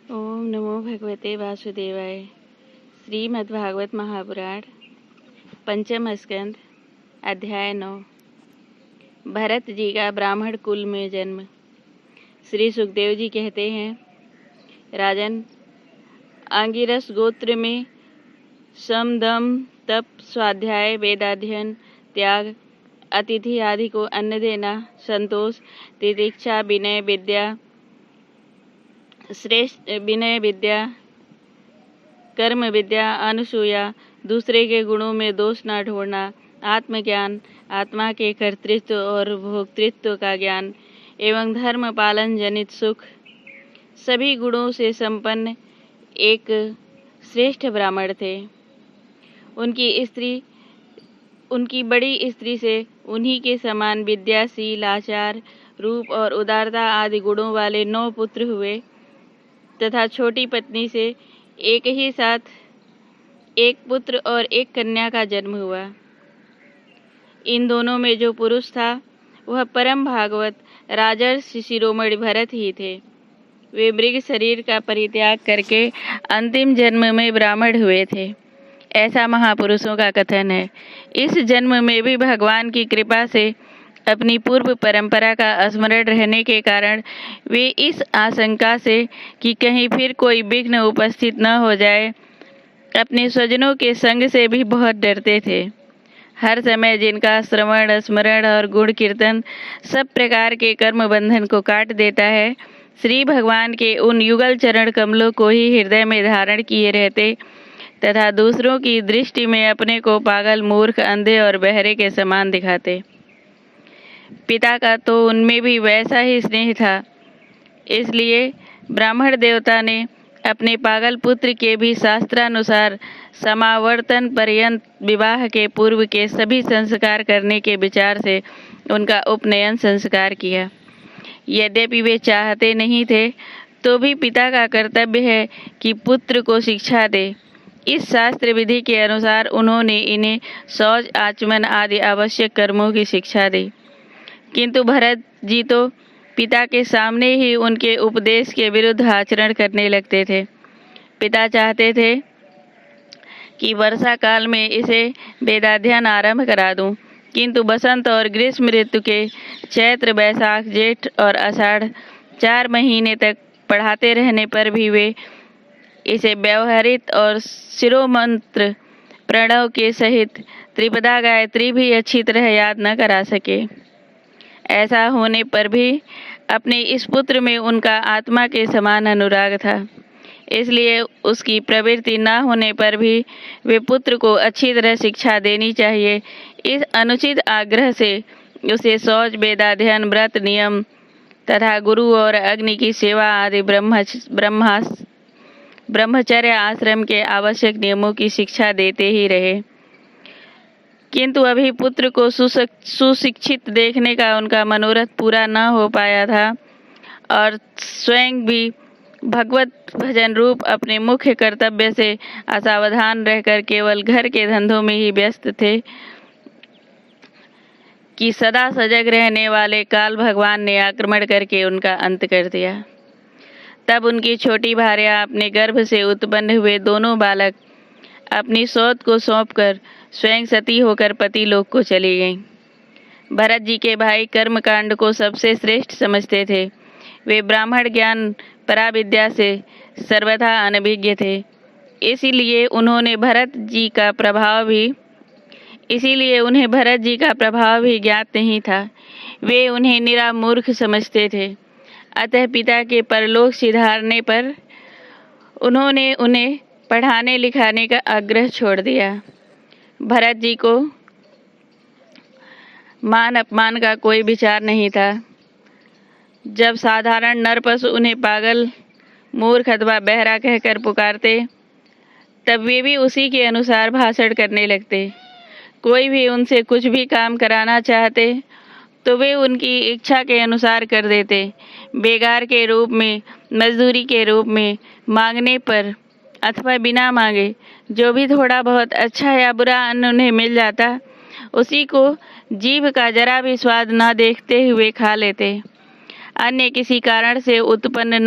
ओम नमो भगवते वासुदेवाय। श्रीमद्भागवत महापुराण पंचम स्कंद अध्याय 9। भरत जी का ब्राह्मण कुल में जन्म। श्री सुखदेव जी कहते हैं, राजन, आंगिरस गोत्र में सम, दम, तप, स्वाध्याय, वेदाध्ययन, त्याग, अतिथि आदि को अन्न देना, संतोष, तितिक्षा, विनय विद्या, कर्म विद्या, अनुसूया, दूसरे के गुणों में दोष न ढूंढना, आत्मज्ञान, आत्मा के कर्तृत्व और भोक्तृत्व का ज्ञान एवं धर्म पालन जनित सुख, सभी गुणों से संपन्न एक श्रेष्ठ ब्राह्मण थे। उनकी बड़ी स्त्री से उन्हीं के समान विद्याशील, आचार, रूप और उदारता आदि गुणों वाले 9 पुत्र हुए तथा छोटी पत्नी से एक ही साथ एक पुत्र और एक कन्या का जन्म हुआ। इन दोनों में जो पुरुष था वह परम भागवत राजर्षि शिरोमणि भरत ही थे। वे मृग शरीर का परित्याग करके अंतिम जन्म में ब्राह्मण हुए थे, ऐसा महापुरुषों का कथन है। इस जन्म में भी भगवान की कृपा से अपनी पूर्व परंपरा का स्मरण रहने के कारण वे इस आशंका से कि कहीं फिर कोई विघ्न उपस्थित न हो जाए, अपने स्वजनों के संग से भी बहुत डरते थे। हर समय जिनका श्रवण, स्मरण और गुण कीर्तन सब प्रकार के कर्म बंधन को काट देता है, श्री भगवान के उन युगल चरण कमलों को ही हृदय में धारण किए रहते तथा दूसरों की दृष्टि में अपने को पागल, मूर्ख, अंधे और बहरे के समान दिखाते। पिता का तो उनमें भी वैसा ही स्नेह था, इसलिए ब्राह्मण देवता ने अपने पागल पुत्र के भी शास्त्रानुसार समावर्तन पर्यंत विवाह के पूर्व के सभी संस्कार करने के विचार से उनका उपनयन संस्कार किया। यद्यपि वे चाहते नहीं थे तो भी पिता का कर्तव्य है कि पुत्र को शिक्षा दे। इस शास्त्र विधि के अनुसार उन्होंने इन्हें शौच, आचमन आदि आवश्यक कर्मों की शिक्षा दी। किंतु भरत जी तो पिता के सामने ही उनके उपदेश के विरुद्ध आचरण करने लगते थे। पिता चाहते थे कि वर्षा काल में इसे वेदाध्ययन आरंभ करा दूं, किंतु बसंत और ग्रीष्म ऋतु के चैत्र, बैसाख, जेठ और आषाढ़ 4 महीने तक पढ़ाते रहने पर भी वे इसे व्यवहारित और शिरोमंत्र प्रणव के सहित त्रिपदा गायत्री भी अच्छी तरह याद न करा सके। ऐसा होने पर भी अपने इस पुत्र में उनका आत्मा के समान अनुराग था, इसलिए उसकी प्रवृत्ति न होने पर भी वे पुत्र को अच्छी तरह शिक्षा देनी चाहिए। इस अनुचित आग्रह से उसे शौच, वेदाध्ययन, व्रत, नियम तथा गुरु और अग्नि की सेवा आदि ब्रह्मचर्य आश्रम के आवश्यक नियमों की शिक्षा देते ही रहे। किंतु अभी पुत्र को सुशिक्षित देखने का उनका मनोरथ पूरा न हो पाया था और स्वयं भी भगवत भजन रूप अपने मुख्य कर्तव्य से असावधान रहकर केवल घर के धंधों में ही व्यस्त थे कि सदा सजग रहने वाले काल भगवान ने आक्रमण करके उनका अंत कर दिया। तब उनकी छोटी भार्या अपने गर्भ से उत्पन्न हुए दोनों बालक अपनी सौत को सौंपकर स्वयं सती होकर पति लोक को चली गईं। भरत जी के भाई कर्मकांड को सबसे श्रेष्ठ समझते थे। वे ब्राह्मण ज्ञान पराविद्या से सर्वथा अनभिज्ञ थे, इसीलिए उन्हें भरत जी का प्रभाव भी ज्ञात नहीं था। वे उन्हें निरा मूर्ख समझते थे। अतः पिता के परलोक सिधारने पर उन्होंने उन्हें पढ़ाने लिखाने का आग्रह छोड़ दिया। भरत जी को मान अपमान का कोई विचार नहीं था। जब साधारण नरपशु उन्हें पागल, मूर्ख अथवा बहरा कहकर पुकारते, तब वे भी उसी के अनुसार भाषण करने लगते। कोई भी उनसे कुछ भी काम कराना चाहते तो वे उनकी इच्छा के अनुसार कर देते। बेगार के रूप में, मजदूरी के रूप में, मांगने पर अथवा बिना मांगे जो भी थोड़ा बहुत अच्छा या बुरा अन्न उन्हें मिल जाता, उसी को जीभ का जरा भी स्वाद न देखते हुए खा लेते। अन्य किसी कारण से उत्पन्न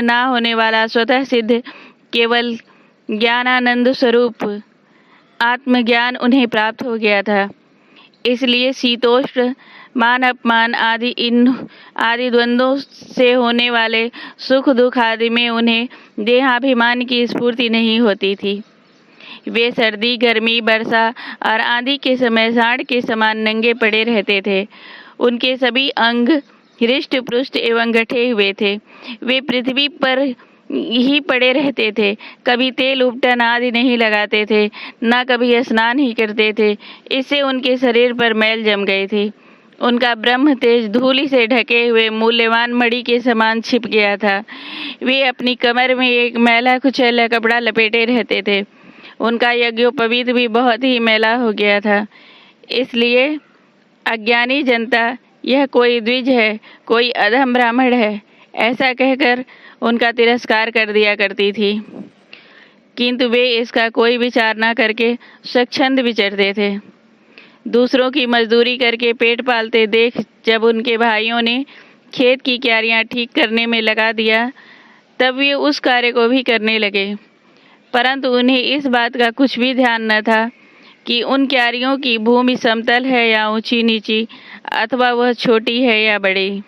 ना होने वाला स्वतः सिद्ध केवल ज्ञानानंद स्वरूप आत्मज्ञान उन्हें प्राप्त हो गया था। इसलिए शीतोष्ण, मान अपमान आदि द्वंद्वों से होने वाले सुख दुख आदि में उन्हें देहाभिमान की स्फूर्ति नहीं होती थी। वे सर्दी, गर्मी, वर्षा और आंधी के समय सांड के समान नंगे पड़े रहते थे। उनके सभी अंग हृष्ट पुष्ट एवं गठे हुए थे। वे पृथ्वी पर ही पड़े रहते थे, कभी तेल उपटन आदि नहीं लगाते थे, न कभी स्नान ही करते थे। इससे उनके शरीर पर मैल जम गई थी। उनका ब्रह्म तेज धूलि से ढके हुए मूल्यवान मणि के समान छिप गया था। वे अपनी कमर में एक मैला कुचैला कपड़ा लपेटे रहते थे। उनका यज्ञोपवीत भी बहुत ही मैला हो गया था। इसलिए अज्ञानी जनता यह कोई द्विज है, कोई अधम ब्राह्मण है, ऐसा कहकर उनका तिरस्कार कर दिया करती थी। किंतु वे इसका कोई विचार न करके स्वच्छंद विचरते थे। दूसरों की मजदूरी करके पेट पालते देख जब उनके भाइयों ने खेत की क्यारियां ठीक करने में लगा दिया, तब वे उस कार्य को भी करने लगे। परंतु उन्हें इस बात का कुछ भी ध्यान न था कि उन क्यारियों की भूमि समतल है या ऊंची नीची, अथवा वह छोटी है या बड़ी।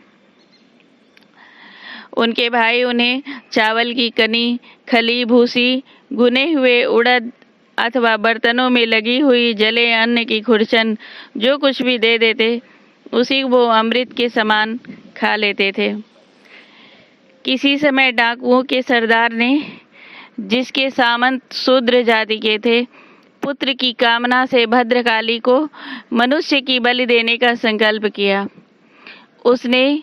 उनके भाई उन्हें चावल की कनी, खली, भूसी, भुने हुए उड़द अथवा बर्तनों में लगी हुई जले अन्न की खुरचन जो कुछ भी दे देते, उसी वो अमृत के समान खा लेते थे। किसी समय डाकुओं के सरदार ने, जिसके सामंत शूद्र जाति के थे, पुत्र की कामना से भद्रकाली को मनुष्य की बलि देने का संकल्प किया। उसने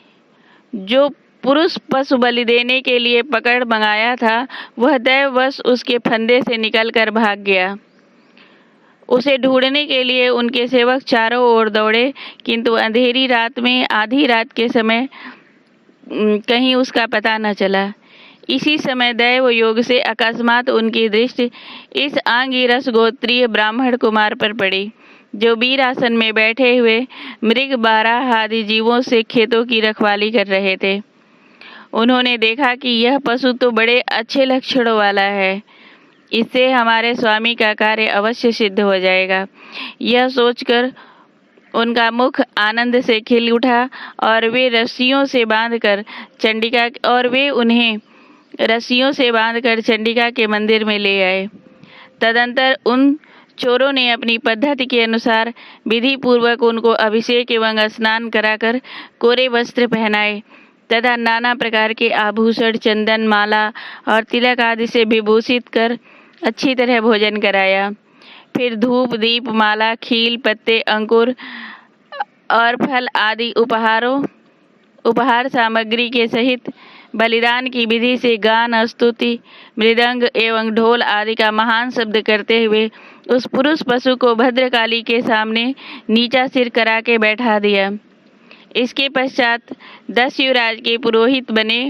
जो पुरुष पशु बलि देने के लिए पकड़ मंगाया था, वह दैववश उसके फंदे से निकलकर भाग गया। उसे ढूंढने के लिए उनके सेवक चारों ओर दौड़े, किंतु अंधेरी रात में आधी रात के समय कहीं उसका पता न चला। इसी समय दैव योग से अकस्मात उनकी दृष्टि इस आंगिरस गोत्रीय ब्राह्मण कुमार पर पड़ी, जो वीरासन में बैठे हुए मृग, बारह आदि जीवों से खेतों की रखवाली कर रहे थे। उन्होंने देखा कि यह पशु तो बड़े अच्छे लक्षणों वाला है, इससे हमारे स्वामी का कार्य अवश्य सिद्ध हो जाएगा। यह सोचकर उनका मुख आनंद से खिल उठा और वे उन्हें रस्सियों से बांधकर चंडिका के मंदिर में ले आए। तदंतर उन चोरों ने अपनी पद्धति के अनुसार विधि पूर्वक उनको अभिषेक एवं स्नान कराकर कोरे वस्त्र पहनाए तथा नाना प्रकार के आभूषण, चंदन, माला और तिलक आदि से विभूषित कर अच्छी तरह भोजन कराया। फिर धूप, दीप, माला, खील, पत्ते, अंकुर और फल आदि उपहार सामग्री के सहित बलिदान की विधि से गान, स्तुति, मृदंग एवं ढोल आदि का महान शब्द करते हुए उस पुरुष पशु को भद्रकाली के सामने नीचा सिर करा के बैठा दिया। इसके पश्चात 10 युवराज के पुरोहित बने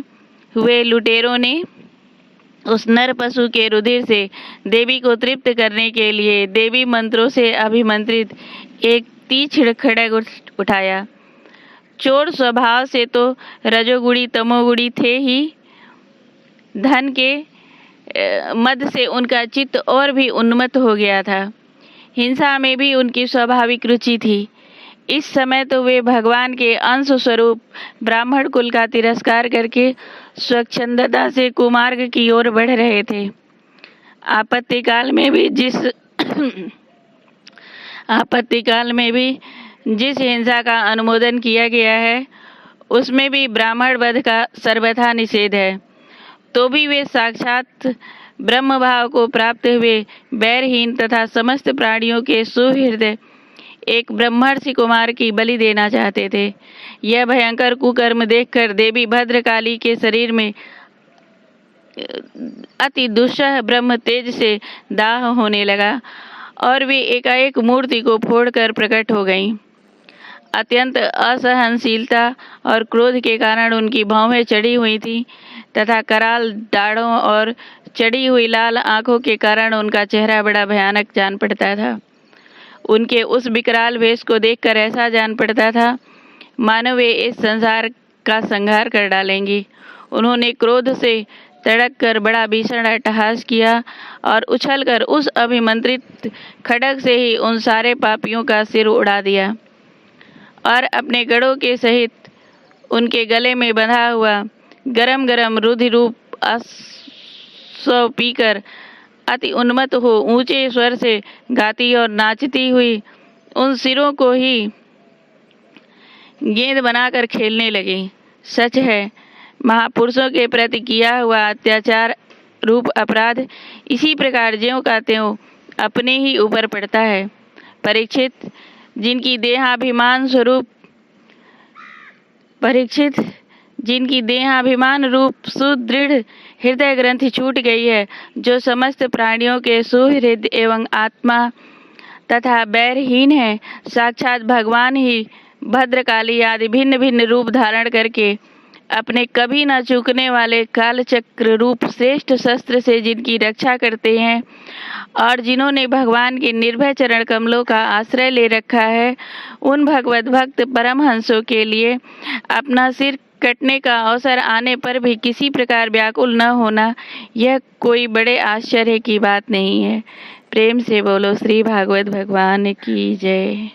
हुए लुटेरों ने उस नर पशु के रुधिर से देवी को तृप्त करने के लिए देवी मंत्रों से अभिमंत्रित एक तीक्ष्ण खड्ग उठाया। चोर स्वभाव से तो रजोगुणी तमोगुणी थे ही, धन के मद से उनका चित्त और भी उन्मत्त हो गया था। हिंसा में भी उनकी स्वाभाविक रुचि थी। इस समय तो वे भगवान के अंश स्वरूप ब्राह्मण कुल का तिरस्कार करके स्वच्छंदता से कुमार्ग की ओर बढ़ रहे थे। आपत्तिकाल में भी जिस हिंसा का अनुमोदन किया गया है, उसमें भी ब्राह्मण वध का सर्वथा निषेध है। तो भी वे साक्षात ब्रह्म भाव को प्राप्त हुए बैरहीन तथा समस्त प्राणियों के सुहृदय एक ब्रह्मर्षि कुमार की बलि देना चाहते थे। यह भयंकर कुकर्म देखकर देवी भद्रकाली के शरीर में अति दुस्सह ब्रह्म तेज से दाह होने लगा और वे एकाएक मूर्ति को फोड़कर प्रकट हो गईं। अत्यंत असहनशीलता और क्रोध के कारण उनकी भौहें चढ़ी हुई थीं तथा कराल दाढ़ों और चढ़ी हुई लाल आंखों के कारण उनका चेहरा बड़ा भयानक जान पड़ता था। उनके उस विकराल वेश को देखकर ऐसा जान पड़ता था मानो वे इस संसार का संहार कर डालेंगी। उन्होंने क्रोध से तड़क कर बड़ा भीषण अट्टहास किया और उछलकर उस अभिमंत्रित खड्ग से ही उन सारे पापियों का सिर उड़ा दिया और अपने गढ़ों के सहित उनके गले में बंधा हुआ गरम गरम रुधिर रूप अश्व पीकर अति उन्मत्त हो ऊंचे स्वर से गाती और नाचती हुई उन सिरों को ही गेंद बनाकर खेलने लगी। सच है, महापुरुषों के प्रति किया हुआ अत्याचार रूप अपराध इसी प्रकार ज्यों का त्यों अपने ही ऊपर पड़ता है। परीक्षित, जिनकी देहाभिमान रूप सुदृढ़ हृदय ग्रंथि छूट गई है, जो समस्त प्राणियों के सुहृद एवं आत्मा तथा बैरहीन है, साक्षात भगवान ही भद्रकाली आदि भिन्न भिन्न रूप धारण करके अपने कभी न चूकने वाले कालचक्र रूप श्रेष्ठ शस्त्र से जिनकी रक्षा करते हैं और जिन्होंने भगवान के निर्भय चरण कमलों का आश्रय ले रखा है, उन भगवत भक्त परमहंसों के लिए अपना सिर कटने का अवसर आने पर भी किसी प्रकार व्याकुल न होना, यह कोई बड़े आश्चर्य की बात नहीं है। प्रेम से बोलो श्री भागवत भगवान की जय।